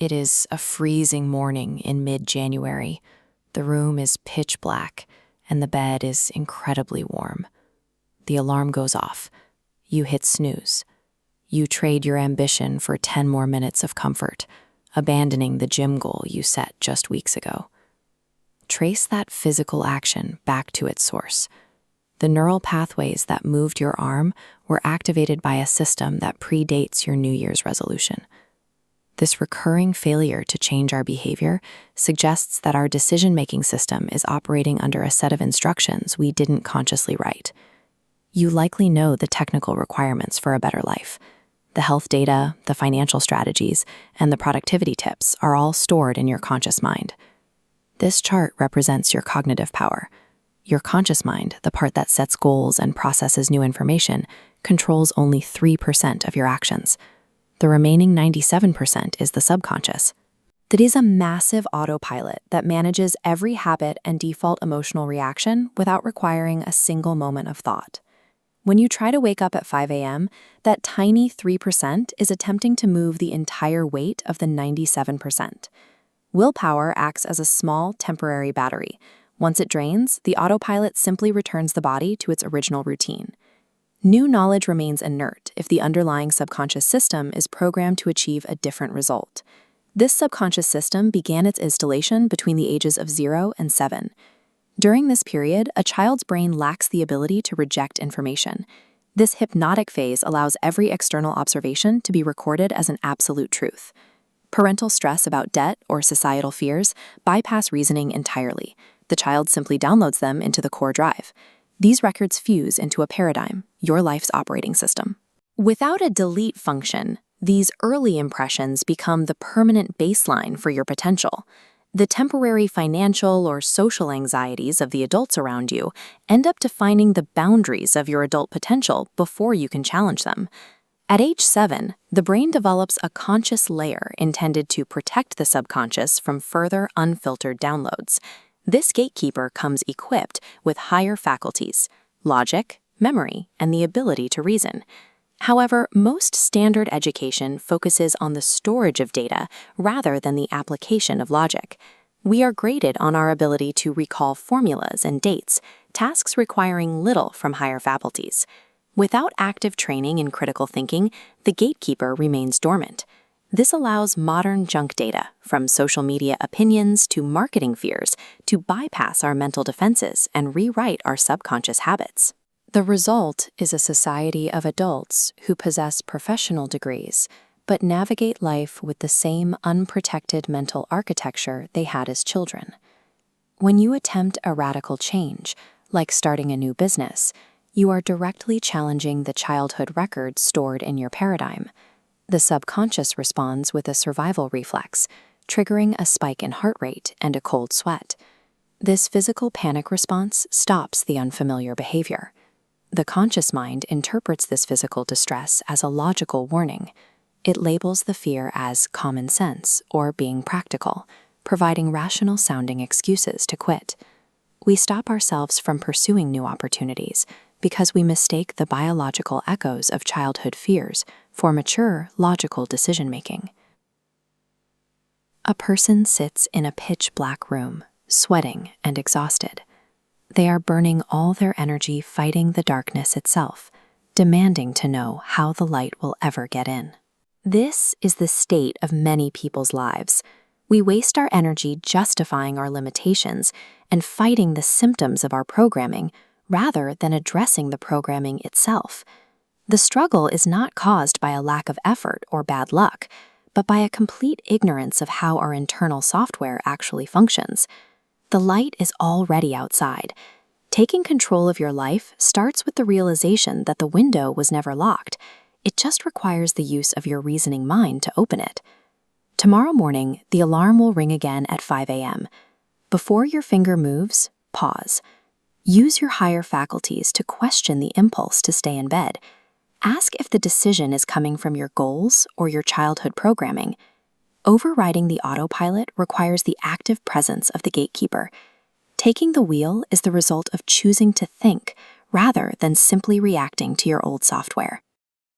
It is a freezing morning in mid-January. The room is pitch black, and the bed is incredibly warm. The alarm goes off. You hit snooze. You trade your ambition for 10 more minutes of comfort, abandoning the gym goal you set just weeks ago. Trace that physical action back to its source. The neural pathways that moved your arm were activated by a system that predates your New Year's resolution. This recurring failure to change our behavior suggests that our decision-making system is operating under a set of instructions we didn't consciously write. You likely know the technical requirements for a better life. The health data, the financial strategies, and the productivity tips are all stored in your conscious mind. This chart represents your cognitive power. Your conscious mind, the part that sets goals and processes new information, controls only 3% of your actions. The remaining 97% is the subconscious. That is a massive autopilot that manages every habit and default emotional reaction without requiring a single moment of thought. When you try to wake up at 5 a.m., that tiny 3% is attempting to move the entire weight of the 97%. Willpower acts as a small, temporary battery. Once it drains, the autopilot simply returns the body to its original routine. New knowledge remains inert if the underlying subconscious system is programmed to achieve a different result. This subconscious system began its installation between the ages of 0 and 7. During this period, a child's brain lacks the ability to reject information. This hypnotic phase allows every external observation to be recorded as an absolute truth. Parental stress about debt or societal fears bypass reasoning entirely. The child simply downloads them into the core drive. These records fuse into a paradigm, your life's operating system. Without a delete function, these early impressions become the permanent baseline for your potential. The temporary financial or social anxieties of the adults around you end up defining the boundaries of your adult potential before you can challenge them. At age 7, the brain develops a conscious layer intended to protect the subconscious from further unfiltered downloads. This gatekeeper comes equipped with higher faculties, logic, memory, and the ability to reason. However, most standard education focuses on the storage of data rather than the application of logic. We are graded on our ability to recall formulas and dates, tasks requiring little from higher faculties. Without active training in critical thinking, the gatekeeper remains dormant. This allows modern junk data, from social media opinions to marketing fears, to bypass our mental defenses and rewrite our subconscious habits. The result is a society of adults who possess professional degrees, but navigate life with the same unprotected mental architecture they had as children. When you attempt a radical change, like starting a new business, you are directly challenging the childhood records stored in your paradigm. The subconscious responds with a survival reflex, triggering a spike in heart rate and a cold sweat. This physical panic response stops the unfamiliar behavior. The conscious mind interprets this physical distress as a logical warning. It labels the fear as common sense or being practical, providing rational-sounding excuses to quit. We stop ourselves from pursuing new opportunities because we mistake the biological echoes of childhood fears for mature, logical decision-making. A person sits in a pitch-black room, sweating and exhausted. They are burning all their energy fighting the darkness itself, demanding to know how the light will ever get in. This is the state of many people's lives. We waste our energy justifying our limitations and fighting the symptoms of our programming rather than addressing the programming itself. The struggle is not caused by a lack of effort or bad luck, but by a complete ignorance of how our internal software actually functions. The light is already outside. Taking control of your life starts with the realization that the window was never locked. It just requires the use of your reasoning mind to open it. Tomorrow morning, the alarm will ring again at 5 a.m. Before your finger moves, pause. Use your higher faculties to question the impulse to stay in bed. Ask if the decision is coming from your goals or your childhood programming. Overriding the autopilot requires the active presence of the gatekeeper. Taking the wheel is the result of choosing to think rather than simply reacting to your old software.